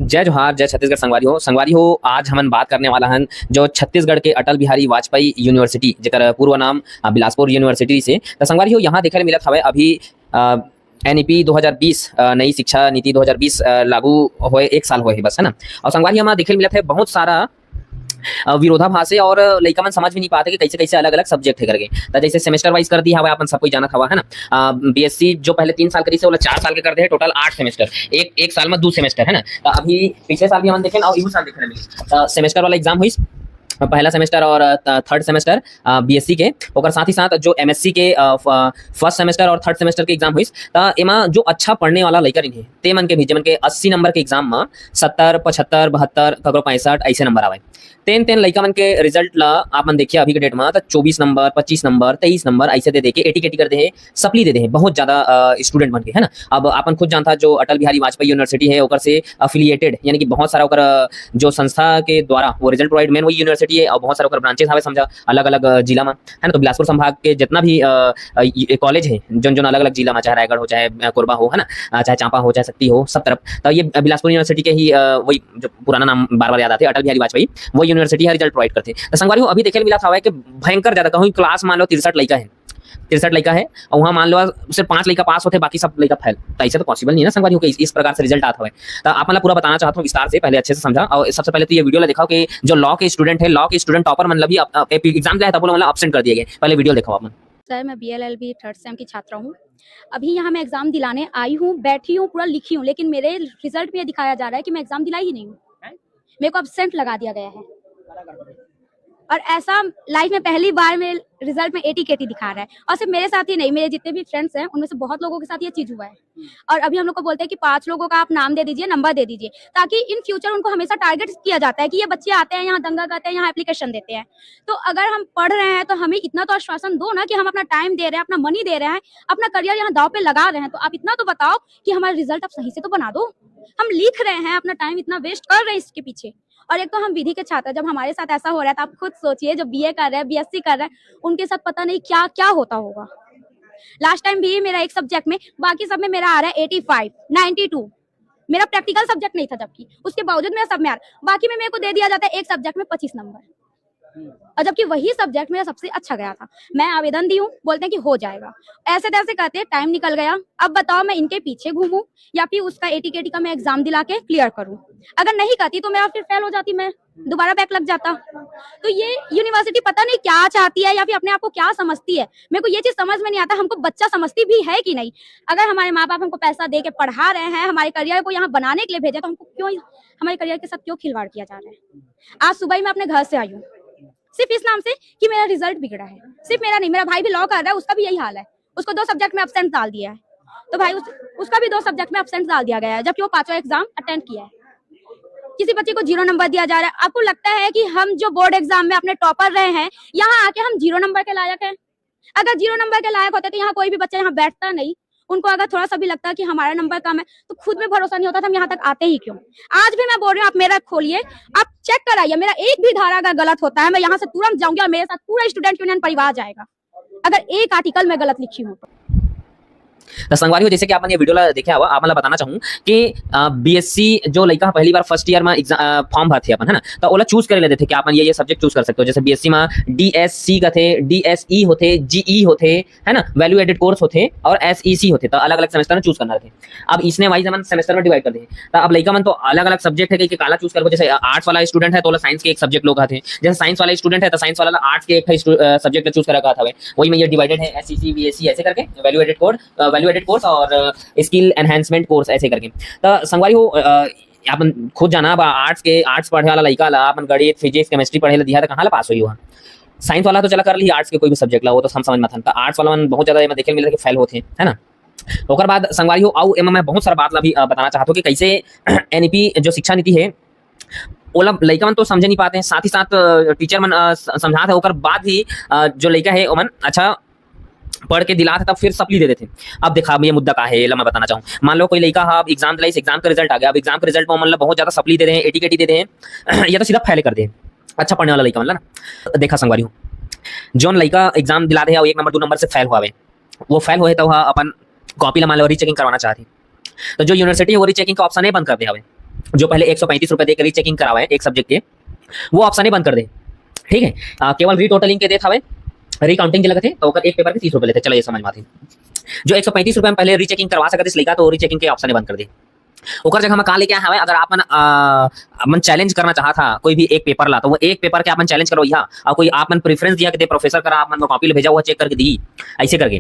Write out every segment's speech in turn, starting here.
जय जोहार, जय छत्तीसगढ़ संगवारी हो। आज हमन बात करने वाला हन जो छत्तीसगढ़ के अटल बिहारी वाजपेयी यूनिवर्सिटी जेकर पूर्व नाम बिलासपुर यूनिवर्सिटी से। तो संगवारी हो यहाँ देखे ले मिलत हवे अभी एनईपी 2020 नई शिक्षा नीति 2020 लागू होए 1 साल होए है बस, है ना। और संगवारी हम देखे ले मिलत है बहुत सारा विरोधाभास है और लइका मन समझ भी नहीं पाते कि कैसे कैसे अलग अलग सब्जेक्ट है करके। तो जैसे सेमेस्टर वाइज कर दिया हवा अपन सब कोई जानत हवा, है ना। बीएससी जो पहले 3 साल करी से 4 साल के कर दे है, टोटल 8 सेमेस्टर, एक साल में 2 सेमेस्टर, है ना। तो अभी पिछले साल भी हम देखे और इहू साल देखने मिली सेमेस्टर वाला एग्जाम हुई, पहला सेमेस्टर और थर्ड सेमेस्टर बीएससी के, और साथ ही साथ जो एमएससी के फर्स्ट सेमेस्टर और थर्ड सेमेस्टर के एग्जाम हुई। तो एमा जो अच्छा पढ़ने वाला लइका रही ते मन के भी, जेमन के 80 नंबर के एग्जाम में 70, 75, 72, ककरो 65 ऐसे नंबर आवे। तेन लइका मन के रिजल्ट ला आप मन देखिए अभी के डेट में तो 24 नंबर, 25 नंबर, 23 नंबर ऐसे दे के 80 कर दे है, सप्ली दे दे है बहुत ज्यादा स्टूडेंट बन के, है ना। अब अपन खुद जानता जो अटल बिहारी वाजपेयी यूनिवर्सिटी है ओकर से अफिलिएटेड, यानी कि बहुत सारा ओकर जो संस्था के द्वारा वो रिजल्ट प्रोवाइड मेन वही यूनिवर्सिटी है और बहुत सारा ओकर ब्रांचेस हवे समझा अलग अलग जिला में, है ना। तो बिलासपुर संभाग के जितना भी कॉलेज है जोन जोन अलग अलग जिला में, चाहे रायगढ़ हो, चाहे कोरबा हो, है ना, चाहे चांपा हो, चाहे शक्ति हो, सब तरफ। तो ये बिलासपुर यूनिवर्सिटी के ही वही जो पुराना नाम बार बार याद आते अटल बिहारी वाजपेयी, वो यूनिवर्सिटी है रिजल्ट प्रोवाइड करते। तो संगवारी हो अभी देखे मिला था कि भयंकर ज्यादा कहूँ क्लास मान लो 63 लड़का है, 63 लड़का है और वहाँ मान लो सिर्फ 5 लड़का पास होते, बाकी सब लड़का फेल। तो ऐसे तो पॉसिबल नहीं है ना संगवारी हो कि इस प्रकार से रिजल्ट आता है। तो आप मतलब पूरा बताना चाहता हूँ विस्तार से, पहले अच्छे से समझा। और सबसे पहले तो ये वीडियो दिखाओ कि जो लॉ के स्टूडेंट है, लॉ के स्टूडेंट टॉपर मतलब भी एग्जाम दिया है तब मतलब एब्सेंट कर दिए गए। पहले वीडियो दिखाओ आप। सर मैं बीएलएलबी थर्ड सेम की छात्रा हूँ। अभी यहाँ मैं एग्जाम दिलाने आई हूँ, बैठी हूँ, पूरा लिखी हूँ, लेकिन मेरे रिजल्ट में ये दिखाया जा रहा है कि मैं एग्जाम दिलाई ही नहीं हूँ। मेरे को एब्सेंट लगा दिया गया है और ऐसा लाइफ में पहली बार मेरे रिजल्ट में 80 केटी दिखा रहा है। और सिर्फ मेरे साथ ही नहीं, मेरे जितने भी फ्रेंड्स हैं उनमें से बहुत लोगों के साथ ये चीज हुआ है। और अभी हम लोग को बोलते हैं कि 5 लोगों का आप नाम दे दीजिए, नंबर दे दीजिए, ताकि इन फ्यूचर उनको हमेशा टारगेट किया जाता है कि ये बच्चे आते हैं यहाँ दंगा करते हैं, यहाँ एप्लीकेशन देते हैं। तो अगर हम पढ़ रहे हैं तो हमें इतना तो आश्वासन दो ना कि हम अपना टाइम दे रहे हैं, अपना मनी दे रहे हैं, अपना करियर यहाँ दाव पे लगा रहे हैं। तो आप इतना तो बताओ कि हमारा रिजल्ट आप सही से तो बना दो। हम लिख रहे हैं, अपना टाइम इतना वेस्ट कर रहे हैं इसके पीछे। और एक तो हम विधि के छात्र, जब हमारे साथ ऐसा हो रहा है तो आप खुद सोचिए, जो बीए कर रहे हैं, बीएससी कर रहे हैं, उनके साथ पता नहीं क्या क्या होता होगा। लास्ट टाइम भी मेरा एक सब्जेक्ट में, बाकी सब में मेरा आ रहा है 85, 92। मेरा प्रैक्टिकल सब्जेक्ट नहीं था, जबकि उसके बावजूद मेरा सब में आ रहा, बाकी में मेरे को दे दिया जाता है एक सब्जेक्ट में 25 नंबर, और जबकि वही सब्जेक्ट मेरा सबसे अच्छा गया था। मैं आवेदन दी हूँ, बोलते हैं कि हो जाएगा, ऐसे तैसे करते टाइम निकल गया। अब बताओ मैं इनके पीछे घूमूं या फिर उसका 80 केटी का मैं एग्जाम दिला के क्लियर करूं। अगर नहीं करती तो मेरा फिर फेल हो जाती, मैं दोबारा बैक लग जाता। तो ये यूनिवर्सिटी पता नहीं क्या चाहती है या फिर अपने आप को क्या समझती है, मेरे को ये चीज समझ में नहीं आता। हमको बच्चा समझती भी है कि नहीं? अगर हमारे माँ बाप हमको पैसा दे के पढ़ा रहे हैं, हमारे करियर को यहाँ बनाने के लिए भेजा, तो हमको क्यों हमारे करियर के साथ क्यों खिलवाड़ किया जा रहा है? आज सुबह ही मैं अपने घर से आई हूँ सिर्फ इस नाम से कि मेरा रिजल्ट बिगड़ा है। सिर्फ मेरा नहीं, मेरा भाई भी लॉ कर रहा है, उसका भी यही हाल है। उसको 2 सब्जेक्ट में एब्सेंट डाल दिया है, तो भाई उसका भी 2 सब्जेक्ट में एब्सेंट डाल दिया गया है, जबकि वो 5वां एग्जाम अटेंड किया है। किसी बच्चे को 0 नंबर दिया जा रहा है। आपको लगता है कि हम जो बोर्ड एग्जाम में अपने टॉपर रहे हैं, यहाँ आके हम 0 नंबर के लायक हैं? अगर 0 नंबर के लायक होते तो यहाँ कोई भी बच्चा यहाँ बैठता नहीं। उनको अगर थोड़ा सा भी लगता है कि हमारा नंबर कम है तो खुद में भरोसा नहीं होता था हम यहाँ तक आते ही क्यों। आज भी मैं बोल रही हूँ, आप मेरा खोलिए, आप चेक कराइए, मेरा एक भी धारा अगर गलत होता है मैं यहाँ से तुरंत जाऊंगी और मेरे साथ पूरा स्टूडेंट यूनियन परिवार जाएगा, अगर एक आर्टिकल में गलत लिखी हूँ। तो संगवारी हो जैसे कि आपने ये वीडियो देखे हुआ, आप मतलब बताना चाहूँ कि बीएससी जो लड़का पहली बार फर्स्ट ईयर में फॉर्म भरते अपन, है ना, तो ओला चूज कर लेते थे कि आप ये सब्जेक्ट चूज कर सकते हो। जैसे बीएससी में डीएससी का थे, डीएसई होते, जीई होते, है ना, वैल्यू एडेड कोर्स होते और एसईसी होते। तो अलग अलग सेमेस्टर में चूज करना थे। अब इसने वाइज मन सेमेस्टर में डिवाइड कर दिए। तो अब लड़का मन तो अलग अलग सब्जेक्ट है कि काला चूज करो। जैसे आर्ट्स वाला स्टूडेंट है तो साइंस के एक सब्जेक्ट लोग थे, जैसे साइंस वाला स्टूडेंट है तो साइंस वाला आर्ट्स के एक सब्जेक्ट चूज करा था। वही में ये डिवाइडेड है एसईसी बीएससी ऐसे करके, वैल्यू एडेड कोर्स और स्किल एनहांसमेंट कोर्स ऐसे करके। तो संगवारी हो अपन खुद जाना, आर्ट्स पढ़े वाला लड़का ला अपन गणित, फिजिक्स, केमिस्ट्री पढ़े ला दिया तो कहाँ ला पास हुई हुआ। साइंस वाला तो चला कर ली आर्ट्स के कोई भी सब्जेक्ट ला, वो तो हम समझ में था। तो आर्ट्स वाला मन बहुत ज्यादा मैं देखे मिला कि फेल होते, है ना। ओकर बाद संगवारी हो आउ एम मैं बहुत सारा बात ला भी बताना चाहता हूँ कि कैसे एनईपी जो शिक्षा नीति है ओला लड़का मन तो समझ नहीं पाते हैं, साथ ही साथ टीचर मन समझाते हैं। ओकर बाद भी जो लड़का है वो मन अच्छा पढ़ के दिला था तब फिर सप्ली दे देते। अब देखा ये मुद्दा का है, मैं बताना चाहूँ। मान लो कोई लड़का अब एग्जाम दिलाई, एग्जाम का रिजल्ट आ गया, अब एग्जाम के रिजल्ट में मतलब बहुत ज्यादा सप्ली दे रहे हैं, 80 केटी दे रहे हैं, या तो सीधा फेल कर दे। अच्छा पढ़ने वाला लड़का मतलब ना, देखा संगवारी हो जोन लड़का एग्जाम दिला दे 1 नंबर 2 नंबर से फेल हुआ, वो फेल हुए तो अपन कॉपी ला मान लो रीचेकिंग करवाना चाहती। तो जो यूनिवर्सिटी है वो रीचेकिंग का ऑप्शन है बंद कर दिया। जो पहले 135 रुपए देकर रीचेकिंग करावे एक सब्जेक्ट के, वो ऑप्शन ही बंद कर दे। ठीक है, केवल रीटोटलिंग के देत हवे, रिकाउंटिंग के लगत है तो ओकर एक पेपर के 30 रुपए लेते। चलो ये समझ में आथे। जो 135 रुपए में पहले रीचेकिंग करवा सकत इस लइका तो रीचेकिंग के ऑप्शन ही बंद कर दे। ओकर जगह हम का लेके आए हवे, अगर आपन चैलेंज करना चाहा था कोई भी एक पेपर ला, तो वो एक पेपर के आपन चैलेंज करो यहाँ, और कोई आपन प्रेफरेंस दिया कि दे प्रोफेसर करा आपन को कॉपी ले भेजा हुआ चेक करके दी, ऐसे करके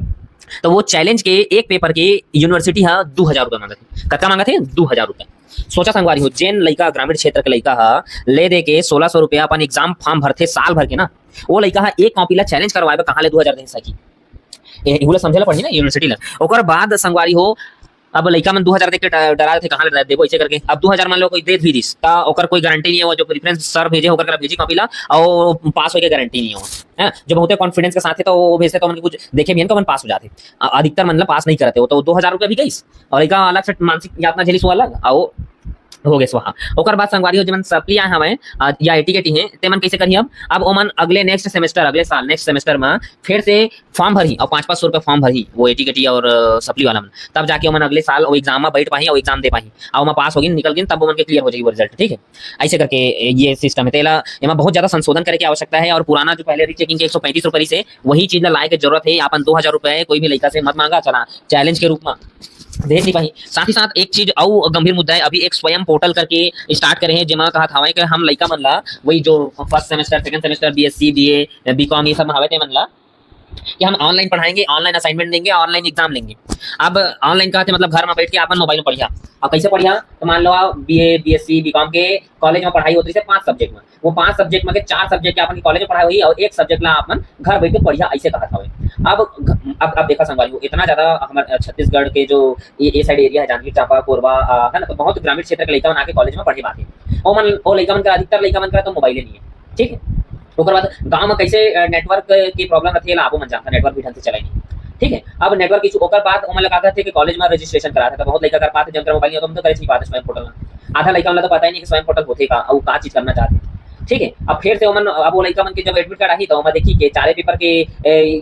तो वो चैलेंज के एक पेपर के यूनिवर्सिटी हा 2000 रुपए मांगत है। कतका मांगत है? 2000 रुपए। सोचा संगवारी हो, जेन लइका ग्रामीण क्षेत्र के लइका हा ले दे के 1600 रुपया अपन एग्जाम फॉर्म भरते साल भर के ना, वो लइका हा एक कॉपी ला चैलेंज करवाए कहाँ ले 2000 दे सकी। एहुला समझेला पड़ी ना यूनिवर्सिटी ला। ओकर बाद संगवारी हो, अब लइका मन 2000 देख के डरा थे कहाँ ले देबो ऐसे करके। अब 2000 मान लो कोई दे भी दिस ता ओकर कोई गारंटी नहीं है, वो जो प्रेफरेंस सर भेजे होकर करा भेजी कॉपी ला और पास होए के गारंटी नहीं हो है। जब होते कॉन्फिडेंस के साथ है तो वो भेजते तो मन कुछ देखे भी तो मन पास हो जाते। अधिकतर मन ला पास नहीं करते हो तो 2000 रुपया भी गईस और लइका अलग से मानसिक यातना झेली सो अलग आओ हो गए स्वाहा। ओकर बाद संगवारी हो जमन सप्ली आए हमें या एटीकेटी हैं ते मन कैसे करी अब ओमन अगले नेक्स्ट सेमेस्टर अगले साल नेक्स्ट सेमेस्टर में फिर से फॉर्म भरी और 500-500 रुपये फॉर्म भरी वो एटीकेटी और सप्ली वाला मन, तब जाके ओमन अगले साल वो एग्जाम में बैठ पाही और एग्जाम दे पाही और ओमा पास होगी निकल गई, तब ओमन के क्लियर हो जाएगी वो रिजल्ट। ठीक है, ऐसे करके ये सिस्टम है। तेला एमा बहुत ज्यादा संशोधन करे की आवश्यकता है और पुराना जो पहले रीचेकिंग के 135 रुपये से वही चीज लाए के जरूरत है। अपन 2000 रुपये कोई भी लड़का से मत मांगा, चला चैलेंज के रूप में दे नहीं पाई। साथ ही साथ एक चीज और गंभीर मुद्दा है, अभी एक स्वयं पोर्टल करके स्टार्ट करे हैं जेमा कहा था कि हम लइका मन ला वही जो first semester second semester BSc BA BCom ये सब में हवे ते मन ला कि हम ऑनलाइन पढ़ाएंगे, ऑनलाइन असाइनमेंट देंगे, ऑनलाइन एग्जाम लेंगे। अब ऑनलाइन कहते मतलब घर में बैठ के अपन मोबाइल में पढ़िया। अब कैसे पढ़िया? तो मान लो आप बीए बीएससी बीकॉम के कॉलेज में पढ़ाई होती है 5 सब्जेक्ट में, वो 5 सब्जेक्ट में के 4 सब्जेक्ट के अपन कॉलेज में पढ़ाई हुई और एक सब्जेक्ट ला अपन घर बैठ के पढ़िया, ऐसे कहा था। अब देखा संगवारी इतना ज्यादा हमारे छत्तीसगढ़ के जो ये साइड एरिया है, जांजगीर चांपा कोरबा है ना, तो बहुत ग्रामीण क्षेत्र के लड़का मन आके कॉलेज में पढ़े बात है और लड़का मन का अधिकतर लड़का मन का तो मोबाइल नहीं है। ठीक है, ओकर बाद गांव में कैसे नेटवर्क की प्रॉब्लम रहती है आपको मन जानता, नेटवर्क भी ढंग से चलाई नहीं। ठीक है, अब नेटवर्क इशू ओकर बाद ओमन लगा थे कि कॉलेज में रजिस्ट्रेशन करा था, बहुत लड़का कर पाते जब मोबाइल नहीं होता हम तो करे नहीं पाते स्वयं पोर्टल में। आधा लड़का मतलब तो पता ही नहीं कि स्वयं पोर्टल होते का और का चीज करना चाहते। ठीक है, अब फिर से ओमन अब वो लड़का मन के जब एडमिट कार्ड आई तो ओमन देखी कि 4 पेपर के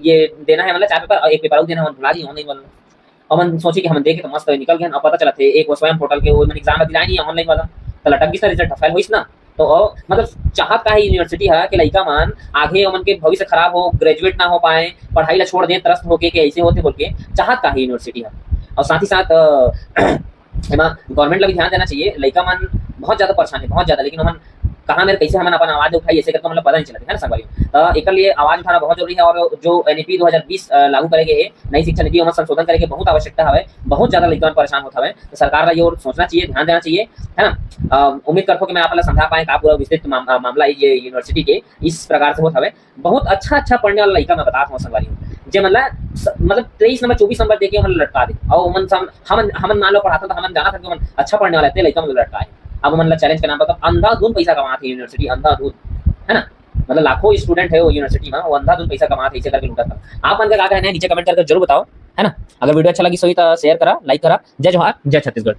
ये देना है, मतलब 4 पेपर और एक पेपर और देना है, ओमन भुला दी ऑनलाइन वाला। ओमन सोची कि हम देखे तो मस्त निकल गए, अब पता चला थे एक वो स्वयं पोर्टल के वो एग्जाम दिलाई नहीं है ऑनलाइन वाला, तो लटक गई रिजल्ट फेल हुई ना। तो मतलब चाहत का ही यूनिवर्सिटी है कि लड़का मन आगे ओमन के भविष्य खराब हो, ग्रेजुएट ना हो पाए, पढ़ाई ला छोड़ दें त्रस्त होके कि ऐसे होते बोल के चाहत का ही यूनिवर्सिटी है। और साथ ही साथ गवर्नमेंट ला भी ध्यान देना चाहिए। लड़का मन बहुत ज्यादा परेशान है, बहुत ज्यादा, लेकिन ओमन कहाँ मेरे कैसे हमन अपन आवाज उठाई ऐसे करके मतलब पता नहीं चलता है ना संगवारी। एक लिए आवाज उठाना बहुत जरूरी है और जो एनईपी 2020 लागू करेंगे नई शिक्षा नीति में संशोधन करेंगे बहुत आवश्यकता है। बहुत ज्यादा लड़का परेशान होता है, तो सरकार का ये और सोचना चाहिए, ध्यान देना चाहिए, है ना। उम्मीद करता हूँ कि मैं आप समझा पाए का पूरा विस्तृत मामला ये यूनिवर्सिटी के इस प्रकार से होता है। बहुत अच्छा पढ़ने वाला लड़का मैं बता हूँ संगवारी जो मतलब 23 नंबर 24 नंबर देके हम लटका दे और हम मान लो पढ़ाता तो हम जाना था कि अच्छा पढ़ने वाला है लड़का मतलब लटका है। अब मतलब चैलेंज करना पड़ता, अंधाधुन पैसा कमाते यूनिवर्सिटी, अंधाधुन, है ना, मतलब लाखों स्टूडेंट है वो यूनिवर्सिटी में, वो अंधाधुन पैसा कमाते ऐसे करके लूटा था। आप मन का क्या कहना है नीचे कमेंट करके जरूर बताओ, है ना। अगर वीडियो अच्छा लगी सही तो शेयर करा, लाइक करा। जय जोहार, जय छत्तीसगढ़।